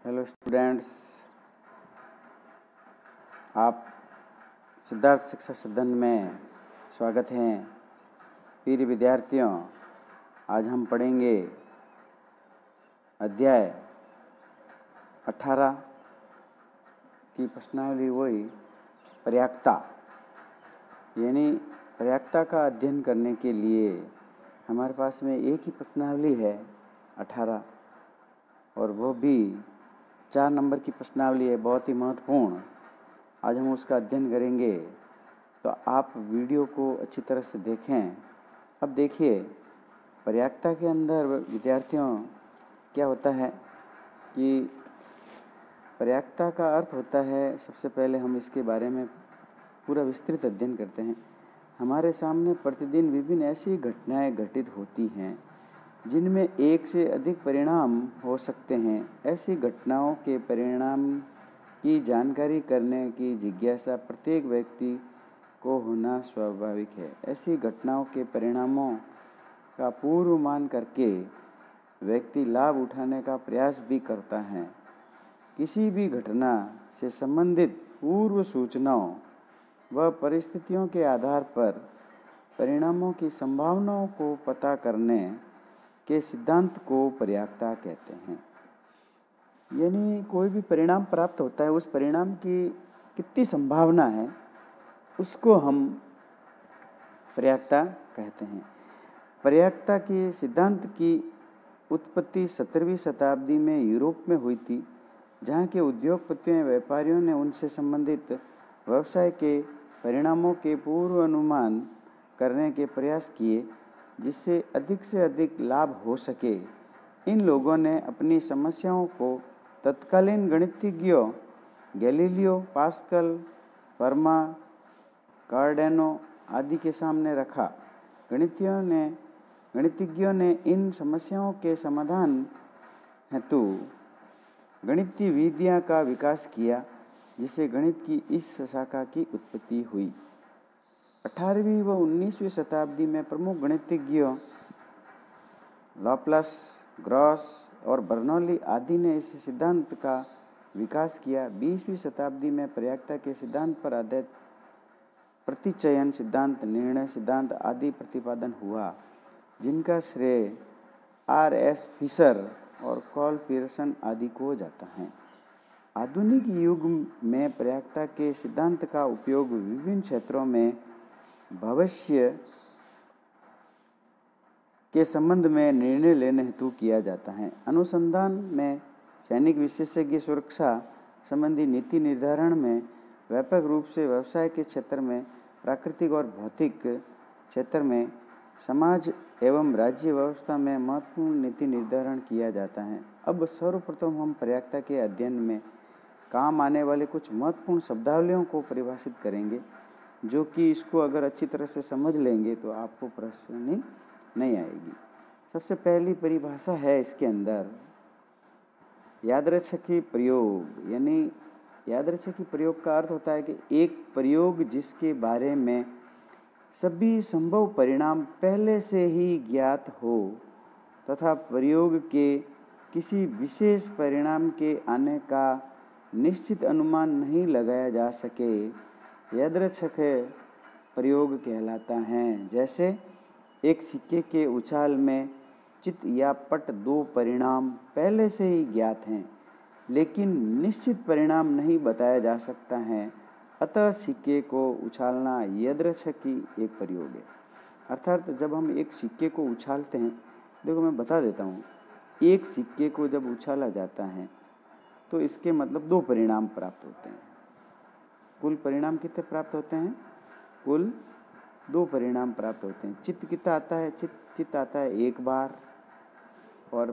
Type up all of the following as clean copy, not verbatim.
Hello students, आप सिद्धार्थ शिक्षा सदन में स्वागत है। प्रिय विद्यार्थियों, आज हम पढ़ेंगे अध्याय 18 की प्रश्नावली, वही पर्याप्तता। यानी पर्याप्तता का अध्ययन करने के लिए हमारे पास में एक ही प्रश्नावली है 18, और वो भी 4 नंबर की प्रश्नावली है, बहुत ही महत्वपूर्ण। आज हम उसका अध्ययन करेंगे, तो आप वीडियो को अच्छी तरह से देखें। अब देखिए, पर्याप्तता के अंदर विद्यार्थियों क्या होता है कि पर्याप्तता का अर्थ होता है, सबसे पहले हम इसके बारे में पूरा विस्तृत अध्ययन करते हैं। हमारे सामने प्रतिदिन विभिन्न ऐसी घटनाएं घटित होती हैं जिनमें एक से अधिक परिणाम हो सकते हैं। ऐसी घटनाओं के परिणाम की जानकारी करने की जिज्ञासा प्रत्येक व्यक्ति को होना स्वाभाविक है। ऐसी घटनाओं के परिणामों का पूर्वानुमान करके व्यक्ति लाभ उठाने का प्रयास भी करता है। किसी भी घटना से संबंधित पूर्व सूचनाओं व परिस्थितियों के आधार पर परिणामों की संभावनाओं को पता करने के सिद्धांत को पर्याप्तता कहते हैं। यानी कोई भी परिणाम प्राप्त होता है, उस परिणाम की कितनी संभावना है, उसको हम पर्याप्तता कहते हैं। पर्याप्तता के सिद्धांत की उत्पत्ति 17वीं शताब्दी में यूरोप में हुई थी, जहाँ के उद्योगपतियों या व्यापारियों ने उनसे संबंधित व्यवसाय के परिणामों के पूर्वानुमान करने के प्रयास किए, जिससे अधिक से अधिक लाभ हो सके। इन लोगों ने अपनी समस्याओं को तत्कालीन गणितज्ञों गैलीलियो, पास्कल, फर्मा, कार्डेनो आदि के सामने रखा। गणितज्ञों ने इन समस्याओं के समाधान हेतु गणितीय विधियाँ का विकास किया, जिससे गणित की इस शाखा की उत्पत्ति हुई। 18वीं व 19वीं शताब्दी में प्रमुख गणितज्ञों लाप्लास, गॉस और बर्नौली आदि ने इस सिद्धांत का विकास किया। 20वीं शताब्दी में पर्याप्तता के सिद्धांत पर आधारित प्रतिचयन सिद्धांत, निर्णय सिद्धांत आदि प्रतिपादन हुआ, जिनका श्रेय R.S. फिशर और कार्ल पीयरसन आदि को जाता है। आधुनिक युग में पर्याप्तता के सिद्धांत का उपयोग विभिन्न क्षेत्रों में भविष्य के संबंध में निर्णय लेने हेतु किया जाता है। अनुसंधान में, सैनिक विशेषज्ञ, सुरक्षा संबंधी नीति निर्धारण में, व्यापक रूप से व्यवसाय के क्षेत्र में, प्राकृतिक और भौतिक क्षेत्र में, समाज एवं राज्य व्यवस्था में महत्वपूर्ण नीति निर्धारण किया जाता है। अब सर्वप्रथम हम पर्याप्तता के अध्ययन में काम आने वाले कुछ महत्वपूर्ण शब्दावलियों को परिभाषित करेंगे, जो कि इसको अगर अच्छी तरह से समझ लेंगे तो आपको परेशानी नहीं आएगी। सबसे पहली परिभाषा है इसके अंदर यादृच्छिक प्रयोग। यानी यादृच्छिक प्रयोग का अर्थ होता है कि एक प्रयोग जिसके बारे में सभी संभव परिणाम पहले से ही ज्ञात हो तथा प्रयोग के किसी विशेष परिणाम के आने का निश्चित अनुमान नहीं लगाया जा सके, यादृच्छिक प्रयोग कहलाता है। जैसे एक सिक्के के उछाल में चित या पट 2 परिणाम पहले से ही ज्ञात हैं, लेकिन निश्चित परिणाम नहीं बताया जा सकता है, अतः सिक्के को उछालना यादृच्छिक एक प्रयोग है। अर्थात जब हम एक सिक्के को उछालते हैं, देखो मैं बता देता हूँ, एक सिक्के को जब उछाला जाता है तो इसके मतलब 2 परिणाम प्राप्त होते हैं। कुल परिणाम कितने प्राप्त होते हैं? कुल 2 परिणाम प्राप्त होते हैं। चित्त कितना आता है? चित्त आता है 1 बार, और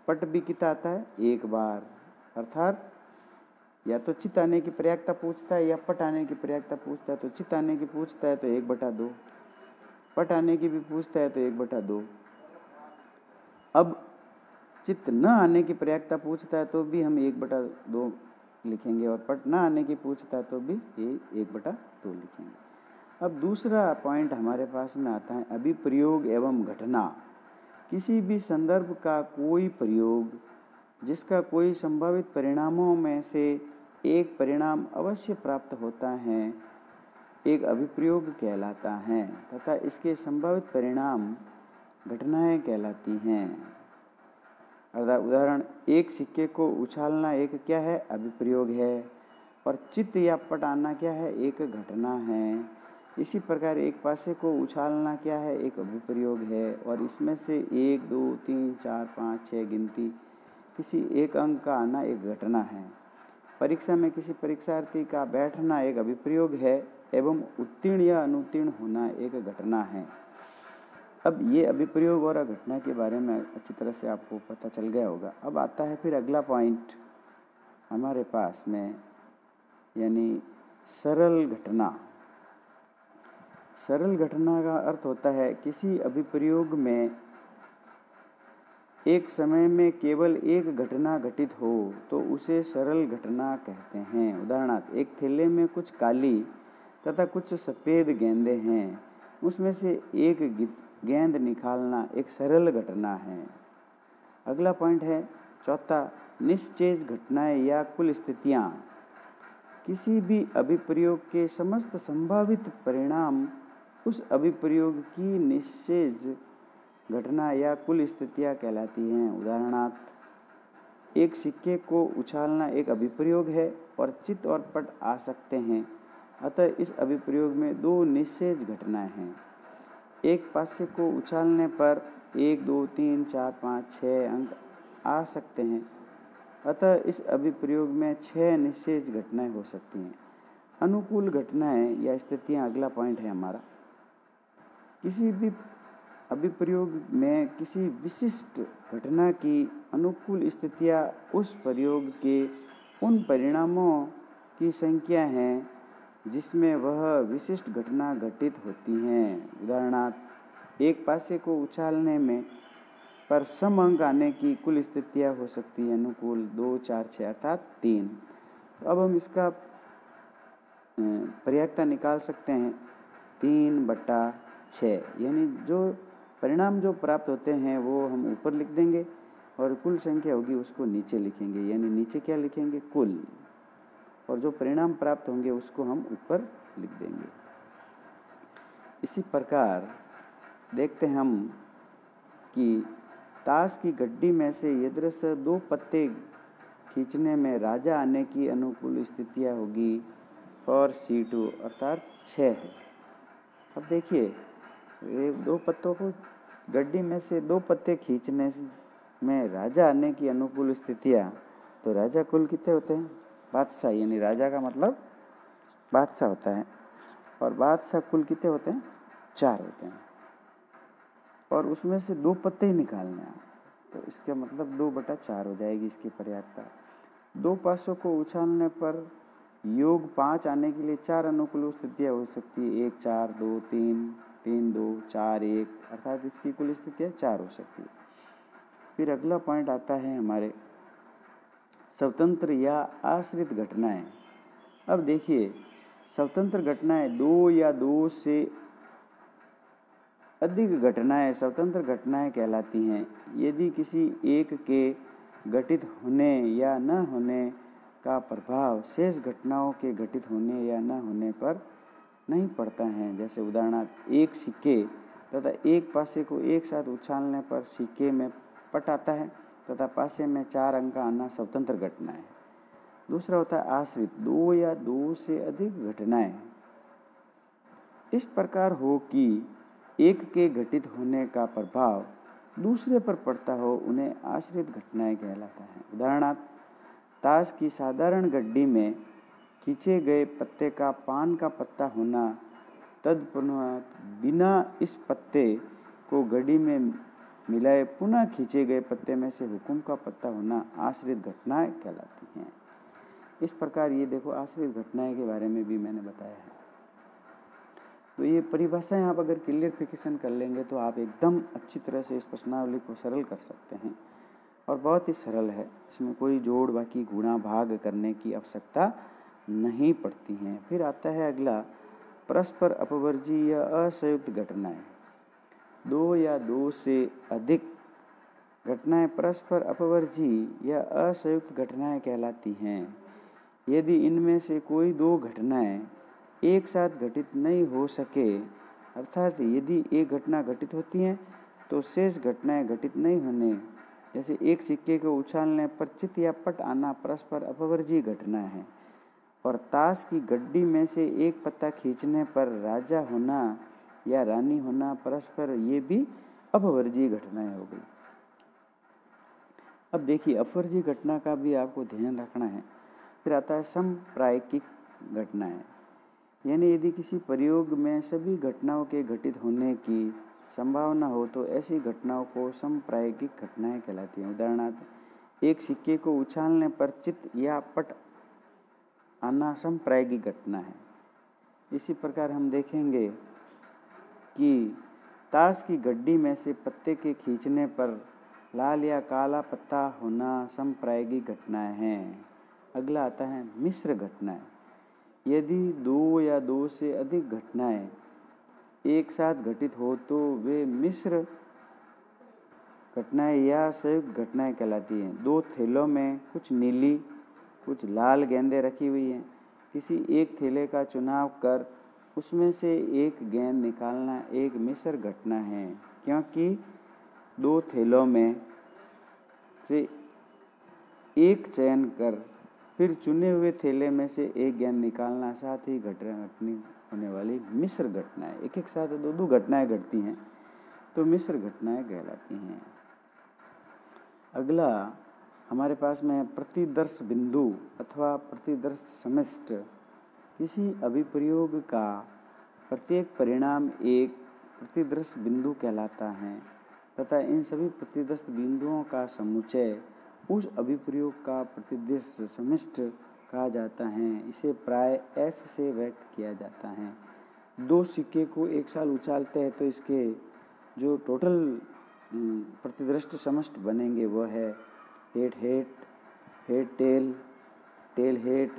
पट भी कितना आता है? 1 बार। अर्थात या तो चित्त आने की पर्याप्तता पूछता है या पट आने की पर्याप्तता पूछता है। तो चित्त आने की पूछता है तो 1/2, पट आने की भी पूछता है तो 1/2। अब चित्त न आने की पर्याप्तता पूछता है तो भी हम 1/2 लिखेंगे, और पट न आने की पूछता है तो भी ये 1/2 लिखेंगे। अब दूसरा पॉइंट हमारे पास में आता है अभिप्रयोग एवं घटना। किसी भी संदर्भ का कोई प्रयोग जिसका कोई संभावित परिणामों में से एक परिणाम अवश्य प्राप्त होता है, एक अभिप्रयोग कहलाता है तथा इसके संभावित परिणाम घटनाएं कहलाती हैं। अर्थात उदाहरण, एक सिक्के को उछालना एक क्या है? अभिप्रयोग है। और चित्त या पट आना क्या है? एक घटना है। इसी प्रकार एक पासे को उछालना क्या है? एक अभिप्रयोग है। और इसमें से 1, 2, 3, 4, 5, 6 गिनती किसी एक अंक का आना एक घटना है। परीक्षा में किसी परीक्षार्थी का बैठना एक अभिप्रयोग है एवं उत्तीर्ण या अनुत्तीर्ण होना एक घटना है। अब ये अभिप्रयोग और घटना के बारे में अच्छी तरह से आपको पता चल गया होगा। अब आता है फिर अगला पॉइंट हमारे पास में, यानी सरल घटना। सरल घटना का अर्थ होता है किसी अभिप्रयोग में एक समय में केवल एक घटना घटित हो तो उसे सरल घटना कहते हैं। उदाहरणार्थ, एक थैले में कुछ काली तथा कुछ सफ़ेद गेंदें हैं, उसमें से एक गेंद निकालना एक सरल घटना है। अगला पॉइंट है चौथा, निश्चेज घटनाएं या कुल स्थितियाँ। किसी भी अभिप्रयोग के समस्त संभावित परिणाम उस अभिप्रयोग की निश्चेज घटना या कुल स्थितियाँ कहलाती हैं। उदाहरणार्थ, एक सिक्के को उछालना एक अभिप्रयोग है और चित्त और पट आ सकते हैं, अतः इस अभिप्रयोग में 2 निश्चेज घटनाएं हैं। एक पासे को उछालने पर 1, 2, 3, 4, 5, 6 अंक आ सकते हैं, अतः इस अभिप्रयोग में 6 निश्चेज घटनाएं हो सकती हैं। अनुकूल घटनाएं या स्थितियां अगला पॉइंट है हमारा। किसी भी अभिप्रयोग में किसी विशिष्ट घटना की अनुकूल स्थितियां उस प्रयोग के उन परिणामों की संख्या हैं जिसमें वह विशिष्ट घटना घटित होती हैं। उदाहरणार्थ, एक पासे को उछालने में पर सम अंक आने की कुल स्थितियाँ हो सकती हैं अनुकूल 2, 4, 6 अर्थात 3। अब हम इसका पर्यायता निकाल सकते हैं 3/6, यानी जो परिणाम जो प्राप्त होते हैं वो हम ऊपर लिख देंगे और कुल संख्या होगी उसको नीचे लिखेंगे, यानी नीचे क्या लिखेंगे? कुल, और जो परिणाम प्राप्त होंगे उसको हम ऊपर लिख देंगे। इसी प्रकार देखते हैं हम कि ताश की गड्डी में से यदृश 2 पत्ते खींचने में राजा आने की अनुकूल स्थितियाँ होगी और C2 अर्थात 6 है। अब देखिए, ये 2 पत्तों को गड्डी में से 2 पत्ते खींचने में राजा आने की अनुकूल स्थितियाँ, तो राजा कुल कितने होते हैं? बादशाह, यानी राजा का मतलब बादशाह होता है, और बादशाह कुल कितने होते हैं? 4 होते हैं, और उसमें से 2 पत्ते ही निकालने हैं, तो इसका मतलब 2/4 हो जाएगी इसकी पर्यायता। 2 पासों को उछालने पर योग 5 आने के लिए 4 अनुकूल स्थितियाँ हो सकती है, 1, 4, 2, 3, 3, 2, 4, 1 अर्थात इसकी कुल स्थितियाँ 4 हो सकती है। फिर अगला पॉइंट आता है हमारे स्वतंत्र या आश्रित घटनाएं। अब देखिए, स्वतंत्र घटनाएं 2 या 2 से अधिक घटनाएं स्वतंत्र घटनाएं कहलाती हैं यदि किसी एक के घटित होने या न होने का प्रभाव शेष घटनाओं के घटित होने या न होने पर नहीं पड़ता है। जैसे उदाहरणार्थ, एक सिक्के तथा एक पासे को एक साथ उछालने पर सिक्के में पट आता है तथा पासे में 4 अंक का आना स्वतंत्र घटना है। दूसरा होता है आश्रित, 2 या 2 से अधिक घटनाएं इस प्रकार हो कि एक के घटित होने का प्रभाव दूसरे पर पड़ता हो, उन्हें आश्रित घटनाएं कहलाता है। उदाहरणार्थ, ताश की साधारण गड्डी में खींचे गए पत्ते का पान का पत्ता होना, तदुपरांत बिना इस पत्ते को गड्डी में मिलाए पुनः खींचे गए पत्ते में से हुकुम का पत्ता होना आश्रित घटनाएं कहलाती हैं। इस प्रकार ये देखो, आश्रित घटनाएं के बारे में भी मैंने बताया है। तो ये परिभाषाएं आप अगर क्लियरिफिकेशन कर लेंगे तो आप एकदम अच्छी तरह से इस प्रश्नावली को सरल कर सकते हैं, और बहुत ही सरल है। इसमें कोई जोड़ बाकी गुणा भाग करने की आवश्यकता नहीं पड़ती हैं। फिर आता है अगला, परस्पर अपवर्जी या असंयुक्त घटनाएं। 2 या 2 से अधिक घटनाएं परस्पर अपवर्जी या असंयुक्त घटनाएं कहलाती हैं। यदि इनमें से कोई दो घटनाएं एक साथ घटित नहीं हो सके, अर्थात यदि एक घटना घटित होती है तो शेष घटनाएं घटित नहीं होने, जैसे एक सिक्के को उछालने पर चित या पट आना परस्पर अपवर्जी घटना है, और ताश की गड्डी में से एक पत्ता खींचने पर राजा होना या रानी होना परस्पर ये भी अपवर्जी घटनाएं हो गई। अब देखिए, अपवर्जी घटना का भी आपको ध्यान रखना है। फिर आता है समप्रायिक घटनाएं, यानी यदि किसी प्रयोग में सभी घटनाओं के घटित होने की संभावना हो तो ऐसी घटनाओं को समप्रायिक घटनाएं कहलाती हैं। उदाहरणार्थ, एक सिक्के को उछालने पर चित या पट आना समप्रायिक घटना है। इसी प्रकार हम देखेंगे कि ताश की गड्डी में से पत्ते के खींचने पर लाल या काला पत्ता होना समप्रायिक घटनाएं हैं। अगला आता है मिश्र घटनाएं। यदि दो या दो से अधिक घटनाएं एक साथ घटित हो तो वे मिश्र घटनाएं या संयुक्त घटनाएं कहलाती हैं। दो थैलों में कुछ नीली कुछ लाल गेंदें रखी हुई हैं। किसी एक थैले का चुनाव कर उसमें से एक गेंद निकालना एक मिश्र घटना है, क्योंकि दो थैलों में से एक चयन कर फिर चुने हुए थैले में से एक गेंद निकालना साथ ही घटनी होने वाली मिश्र घटनाएं। एक एक साथ दो दो घटनाएं घटती हैं तो मिश्र घटनाएं कहलाती हैं। अगला हमारे पास में प्रतिदर्श बिंदु अथवा प्रतिदर्श समष्टि। किसी अभिप्रयोग का प्रत्येक परिणाम एक प्रतिदर्श बिंदु कहलाता है तथा इन सभी प्रतिदर्श बिंदुओं का समुच्चय उस अभिप्रयोग का प्रतिदर्श समष्टि कहा जाता है। इसे प्राय ऐसे से व्यक्त किया जाता है। दो सिक्के को एक साथ उछालते हैं तो इसके जो टोटल प्रतिदृष्ट समष्टि बनेंगे वह है head head, head tail, tail head,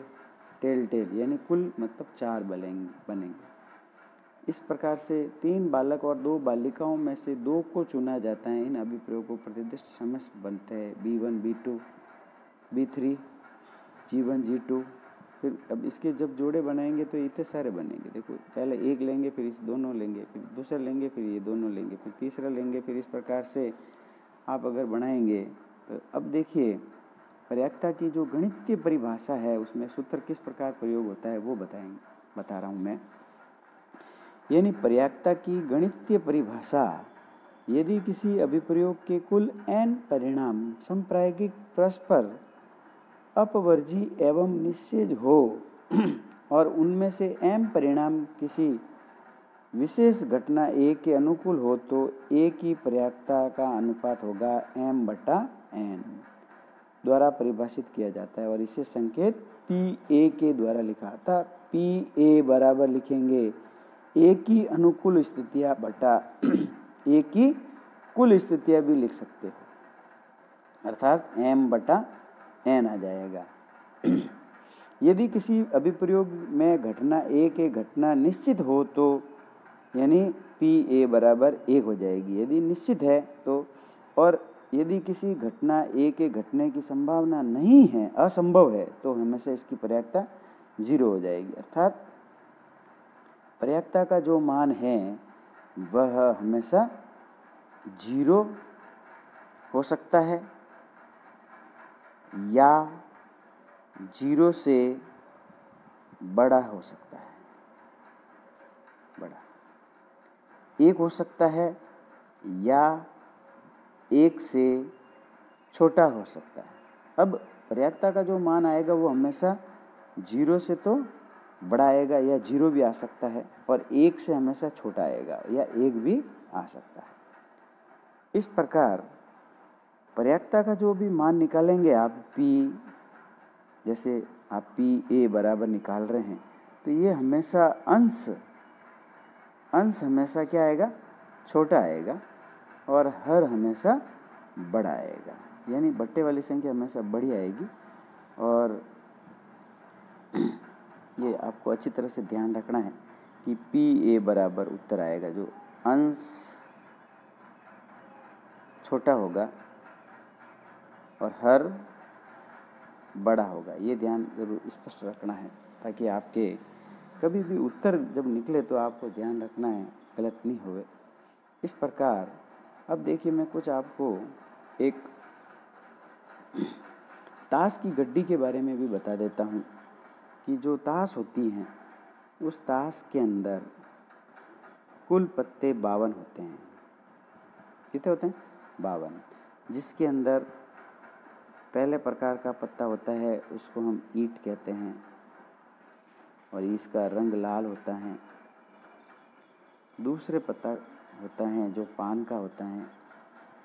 tail tail, यानी कुल मतलब 4 बनेंगे। इस प्रकार से 3 बालक और 2 बालिकाओं में से 2 को चुना जाता है। इन अभिप्रयोगों प्रतिदिष्ट समष्टि बनते हैं B1, B2, B3, G1, G2। फिर अब इसके जब जोड़े बनाएंगे तो इतने सारे बनेंगे। देखो, पहले एक लेंगे, फिर इस दोनों लेंगे, फिर दूसरा लेंगे, फिर ये दोनों लेंगे, फिर तीसरा लेंगे। फिर इस प्रकार से आप अगर बनाएंगे तो अब देखिए, पर्यायकता की जो गणितीय परिभाषा है उसमें सूत्र किस प्रकार प्रयोग होता है वो बता रहा हूँ मैं। यानी पर्यायकता की गणितीय परिभाषा, यदि किसी अभिप्रयोग के कुल n परिणाम समप्रायिक परस्पर अपवर्जी एवं निस्सेज हो और उनमें से m परिणाम किसी विशेष घटना A के अनुकूल हो तो A की पर्यायकता का अनुपात होगा m/n द्वारा परिभाषित किया जाता है और इसे संकेत PA के द्वारा लिखा था। PA बराबर लिखेंगे A की अनुकूल स्थितियां बटा A की कुल स्थितियां भी लिख सकते हो, अर्थात m/n आ जाएगा। यदि किसी अभिप्रयोग में घटना A के घटना निश्चित हो तो यानी PA बराबर 1 हो जाएगी यदि निश्चित है तो, और यदि किसी घटना A के घटने की संभावना नहीं है, असंभव है, तो हमेशा इसकी पर्यायकता 0 हो जाएगी। अर्थात पर्यायकता का जो मान है वह हमेशा 0 हो सकता है या 0 से बड़ा हो सकता है, बड़ा 1 हो सकता है या 1 से छोटा हो सकता है। अब पर्यायकता का जो मान आएगा वो हमेशा 0 से तो बड़ा आएगा या 0 भी आ सकता है, और 1 से हमेशा छोटा आएगा या 1 भी आ सकता है। इस प्रकार पर्यायकता का जो भी मान निकालेंगे आप P, जैसे आप PA बराबर निकाल रहे हैं तो ये हमेशा अंश हमेशा क्या आएगा, छोटा आएगा, और हर हमेशा बड़ा आएगा, यानी बट्टे वाली संख्या हमेशा बड़ी आएगी। और ये आपको अच्छी तरह से ध्यान रखना है कि PA बराबर उत्तर आएगा, जो अंश छोटा होगा और हर बड़ा होगा। ये ध्यान जरूर स्पष्ट रखना है, ताकि आपके कभी भी उत्तर जब निकले तो आपको ध्यान रखना है गलत नहीं होवे। इस प्रकार अब देखिए, मैं कुछ आपको एक ताश की गड्डी के बारे में भी बता देता हूँ कि जो ताश होती हैं, उस ताश के अंदर कुल पत्ते 52 होते हैं। कितने होते हैं? 52। जिसके अंदर पहले प्रकार का पत्ता होता है, उसको हम ईंट कहते हैं, और इसका रंग लाल होता है। दूसरे पत्ता होता है जो पान का होता है,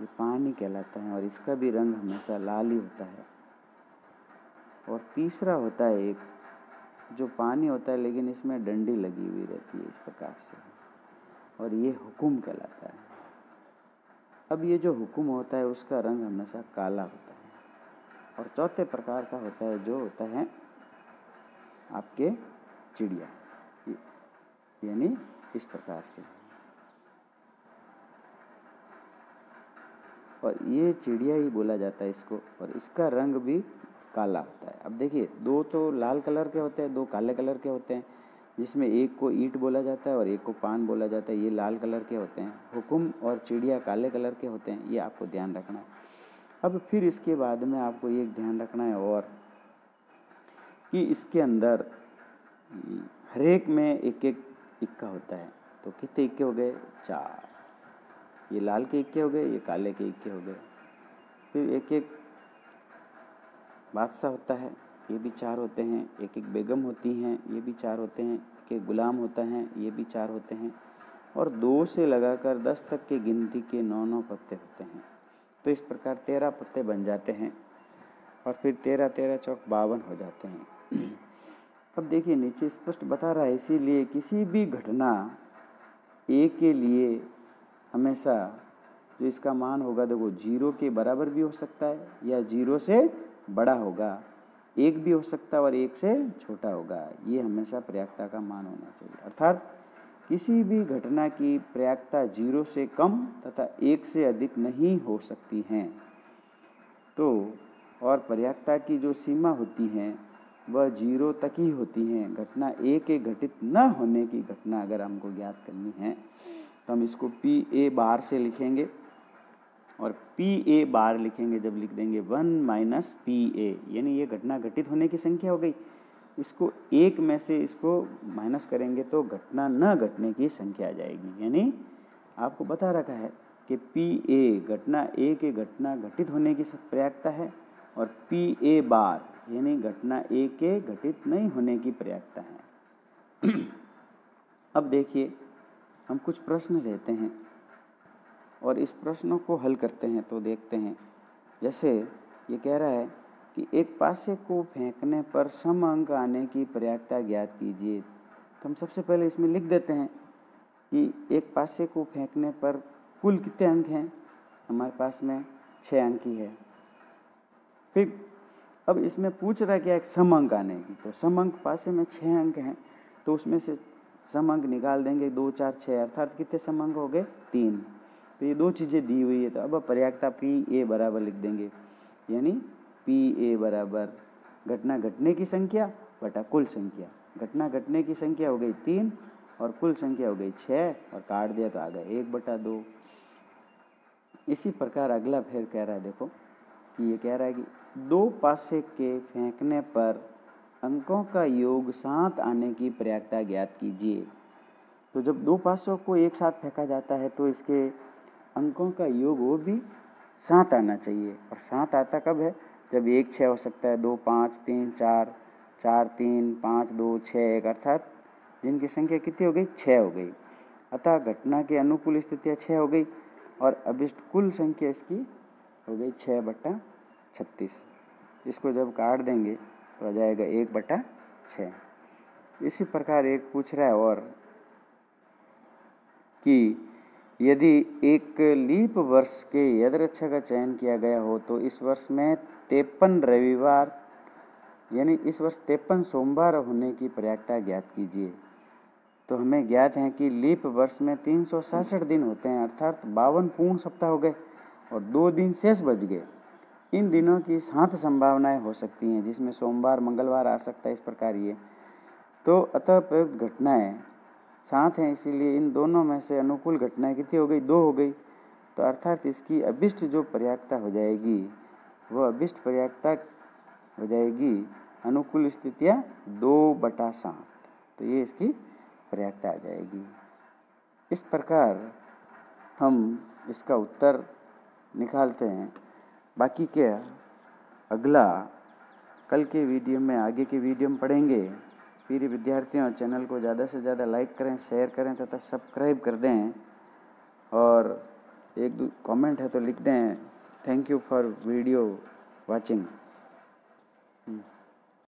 ये पान ही कहलाता है, और इसका भी रंग हमेशा लाल ही होता है। और तीसरा होता है एक जो पानी होता है, लेकिन इसमें डंडी लगी हुई रहती है इस प्रकार से, और ये हुकुम कहलाता है। अब ये जो हुकुम होता है उसका रंग हमेशा काला होता है। और चौथे प्रकार का होता है जो होता है आपके चिड़िया, यानी इस प्रकार से, और ये चिड़िया ही बोला जाता है इसको, और इसका रंग भी काला होता है। अब देखिए, दो तो लाल कलर के होते हैं, दो काले कलर के होते हैं, जिसमें एक को ईंट बोला जाता है और एक को पान बोला जाता है। ये लाल कलर के होते हैं। हुकुम और चिड़िया काले कलर के होते हैं। ये आपको ध्यान रखना है। अब फिर इसके बाद में आपको ये ध्यान रखना है और कि इसके अंदर हर एक में एक एक इक्का होता है। तो कितने इक्के हो गए? 4। ये लाल के इक्के हो गए, ये काले के इक्के हो गए। फिर एक एक बादशाह होता है, ये भी 4 होते हैं। एक एक बेगम होती हैं, ये भी 4 होते हैं। एक एक गुलाम होता है, ये भी 4 होते हैं। और 2 से लगाकर 10 तक की गिनती के 9 पत्ते होते हैं। तो इस प्रकार 13 पत्ते बन जाते हैं, और फिर 13 13 चौक 52 हो जाते हैं। अब देखिए, नीचे स्पष्ट बता रहा है, इसीलिए किसी भी घटना ए के लिए हमेशा जो इसका मान होगा, देखो 0 के बराबर भी हो सकता है, या 0 से बड़ा होगा, 1 भी हो सकता है और 1 से छोटा होगा। ये हमेशा प्रयाक्ता का मान होना चाहिए। अर्थात किसी भी घटना की प्रयाक्ता 0 से कम तथा 1 से अधिक नहीं हो सकती हैं। तो और प्रयाक्ता की जो सीमा होती हैं वह 0 तक ही होती हैं। घटना ए के घटित न होने की घटना अगर हमको ज्ञात करनी है तो हम इसको पी ए बार से लिखेंगे, और पी ए बार लिखेंगे जब लिख देंगे 1 - पी ए, यानी ये घटना घटित होने की संख्या हो गई। इसको 1 में से इसको माइनस करेंगे तो घटना न घटने की संख्या आ जाएगी। यानी आपको बता रखा है कि पी ए घटना ए के घटना घटित होने की प्रयाक्ता है, और पी ए बार यानी घटना ए के घटित नहीं होने की प्रयाक्ता है। अब देखिए, हम कुछ प्रश्न लेते हैं और इस प्रश्नों को हल करते हैं। तो देखते हैं, जैसे ये कह रहा है कि एक पासे को फेंकने पर सम अंक आने की प्रयाक्ता ज्ञात कीजिए। तो हम सबसे पहले इसमें लिख देते हैं कि एक पासे को फेंकने पर कुल कितने अंक हैं? हमारे पास में 6 अंक ही है। फिर अब इसमें पूछ रहा है क्या? एक सम अंक आने की। तो सम अंक पासे में 6 अंक हैं, तो उसमें से सम अंक निकाल देंगे। 2 4 6, अर्थात कितने सम अंक हो गए? 3। तो ये 2 चीज़ें दी हुई है। तो अब प्रयाक्ता पी ए बराबर लिख देंगे, यानी पी ए बराबर घटना घटने की संख्या बटा कुल संख्या। घटना घटने की संख्या हो गई 3 और कुल संख्या हो गई 6, और काट दिया तो आ गया 1/2। इसी प्रकार अगला फिर कह रहा है, देखो कि ये कह रहा है कि 2 पासे के फेंकने पर अंकों का योग 7 आने की प्रयाक्ता ज्ञात कीजिए। तो जब 2 पासों को एक साथ फेंका जाता है तो इसके अंकों का योग वो भी 7 आना चाहिए। और 7 आता कब है? जब 1 6 हो सकता है, 2 5 3 4 4 3 5 2 6 1, अर्थात जिनकी संख्या कितनी हो गई? 6 हो गई। अतः घटना के अनुकूल स्थितियाँ 6 हो गई, और अभिष्ट कुल संख्या इसकी हो गई 6/36। इसको जब काट देंगे तो आ जाएगा 1/6। इसी प्रकार एक पूछ रहा है और कि यदि एक लीप वर्ष के यदरक्षा का चयन किया गया हो तो इस वर्ष में 53 रविवार यानी इस वर्ष 53 सोमवार होने की प्रयाक्ता ज्ञात कीजिए। तो हमें ज्ञात है कि लीप वर्ष में 366 दिन होते हैं, अर्थात 52 पूर्ण सप्ताह हो गए और 2 दिन शेष बच गए। इन दिनों की 7 संभावनाएं हो सकती हैं, जिसमें सोमवार मंगलवार आ सकता है, इस प्रकार ये। तो अतः प्रयुक्त घटनाएं 7 हैं, इसीलिए इन दोनों में से अनुकूल घटनाएं कितनी हो गई? 2 हो गई। तो अर्थात इसकी अभिष्ट जो पर्यायता हो जाएगी वह अभिष्ट पर्यायता हो जाएगी अनुकूल स्थितियाँ 2/7। तो ये इसकी पर्यायता आ जाएगी। इस प्रकार हम इसका उत्तर निकालते हैं। बाकी क्या अगला कल के वीडियो में, आगे के वीडियो में पढ़ेंगे। प्रिय विद्यार्थियों, चैनल को ज़्यादा से ज़्यादा लाइक करें, शेयर करें तथा सब्सक्राइब कर दें, और एक कमेंट है तो लिख दें। Thank you for video watching.